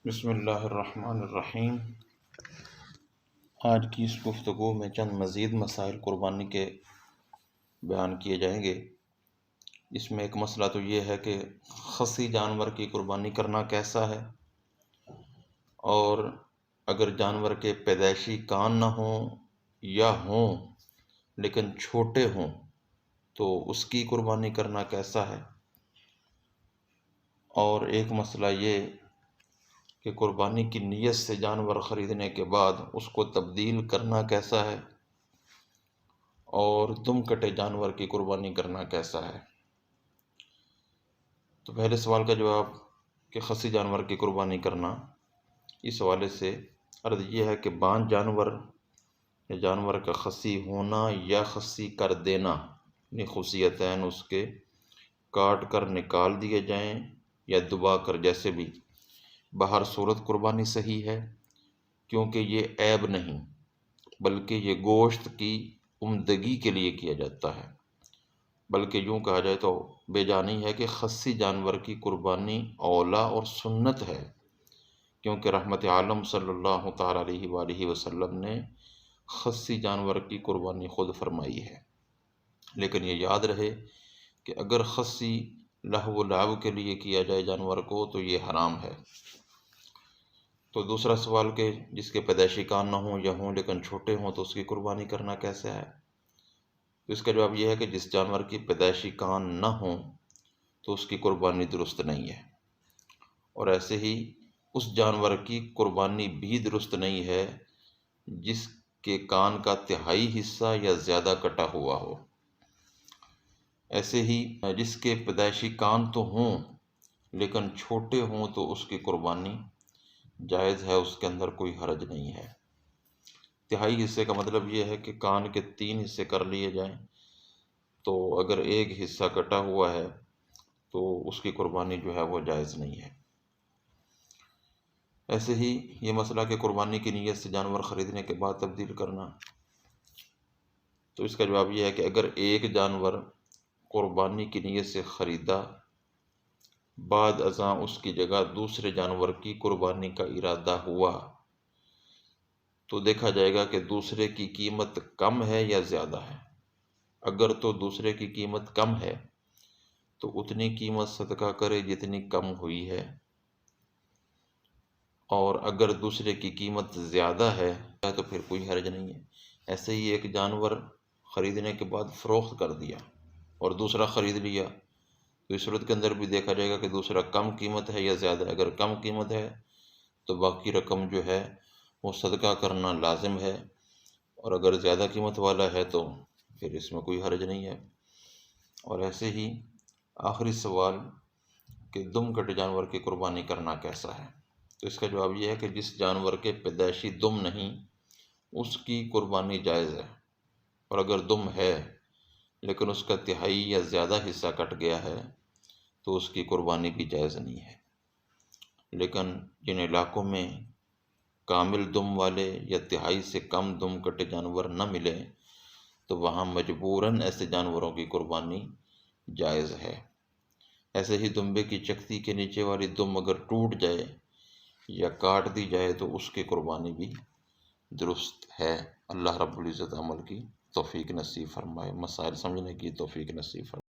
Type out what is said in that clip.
بسم اللہ الرحمن الرحیم۔ آج کی اس گفتگو میں چند مزید مسائل قربانی کے بیان کیے جائیں گے۔ اس میں ایک مسئلہ تو یہ ہے کہ خصی جانور کی قربانی کرنا کیسا ہے، اور اگر جانور کے پیدائشی کان نہ ہوں یا ہوں لیکن چھوٹے ہوں تو اس کی قربانی کرنا کیسا ہے، اور ایک مسئلہ یہ کہ قربانی کی نیت سے جانور خریدنے کے بعد اس کو تبدیل کرنا کیسا ہے، اور دم کٹے جانور کی قربانی کرنا کیسا ہے۔ تو پہلے سوال کا جواب کہ خصی جانور کی قربانی کرنا، اس حوالے سے عرض یہ ہے کہ بانجھ جانور یا جانور کا خصی ہونا یا خصی کر دینا، یعنی خصیتین اس کے کاٹ کر نکال دیے جائیں یا دبا کر، جیسے بھی بہر صورت قربانی صحیح ہے، کیونکہ یہ عیب نہیں بلکہ یہ گوشت کی عمدگی کے لیے کیا جاتا ہے۔ بلکہ یوں کہا جائے تو بے جانی ہے کہ خصی جانور کی قربانی اولا اور سنت ہے، کیونکہ رحمت عالم صلی اللہ تعالیٰ علیہ وآلہ وسلم نے خصی جانور کی قربانی خود فرمائی ہے۔ لیکن یہ یاد رہے کہ اگر خصی لہو و لعب کے لیے کیا جائے جانور کو تو یہ حرام ہے۔ تو دوسرا سوال کہ جس کے پیدائشی کان نہ ہوں یا ہوں لیکن چھوٹے ہوں تو اس کی قربانی کرنا کیسے ہے؟ تو اس کا جواب یہ ہے کہ جس جانور کی پیدائشی کان نہ ہوں تو اس کی قربانی درست نہیں ہے، اور ایسے ہی اس جانور کی قربانی بھی درست نہیں ہے جس کے کان کا تہائی حصہ یا زیادہ کٹا ہوا ہو۔ ایسے ہی جس کے پیدائشی کان تو ہوں لیکن چھوٹے ہوں تو اس کی قربانی جائز ہے، اس کے اندر کوئی حرج نہیں ہے۔ تہائی حصے کا مطلب یہ ہے کہ کان کے 3 حصے کر لیے جائیں، تو اگر ایک حصہ کٹا ہوا ہے تو اس کی قربانی جو ہے وہ جائز نہیں ہے۔ ایسے ہی یہ مسئلہ کہ قربانی کی نیت سے جانور خریدنے کے بعد تبدیل کرنا، تو اس کا جواب یہ ہے کہ اگر ایک جانور قربانی کی نیت سے خریدا، بعد ازاں اس کی جگہ دوسرے جانور کی قربانی کا ارادہ ہوا، تو دیکھا جائے گا کہ دوسرے کی قیمت کم ہے یا زیادہ ہے۔ اگر تو دوسرے کی قیمت کم ہے تو اتنی قیمت صدقہ کرے جتنی کم ہوئی ہے، اور اگر دوسرے کی قیمت زیادہ ہے تو پھر کوئی حرج نہیں ہے۔ ایسے ہی ایک جانور خریدنے کے بعد فروخت کر دیا اور دوسرا خرید لیا، تو اس صورت کے اندر بھی دیکھا جائے گا کہ دوسرا کم قیمت ہے یا زیادہ ہے۔ اگر کم قیمت ہے تو باقی رقم جو ہے وہ صدقہ کرنا لازم ہے، اور اگر زیادہ قیمت والا ہے تو پھر اس میں کوئی حرج نہیں ہے۔ اور ایسے ہی آخری سوال کہ دم کٹے جانور کی قربانی کرنا کیسا ہے، تو اس کا جواب یہ ہے کہ جس جانور کے پیدائشی دم نہیں اس کی قربانی جائز ہے، اور اگر دم ہے لیکن اس کا تہائی یا زیادہ حصہ کٹ گیا ہے تو اس کی قربانی بھی جائز نہیں ہے۔ لیکن جن علاقوں میں کامل دم والے یا تہائی سے کم دم کٹے جانور نہ ملے تو وہاں مجبوراً ایسے جانوروں کی قربانی جائز ہے۔ ایسے ہی دمبے کی چکتی کے نیچے والی دم اگر ٹوٹ جائے یا کاٹ دی جائے تو اس کی قربانی بھی درست ہے۔ اللہ رب العزت عمل کی توفیق نصیب فرمائے، مسائل سمجھنے کی توفیق نصیب فرمائے۔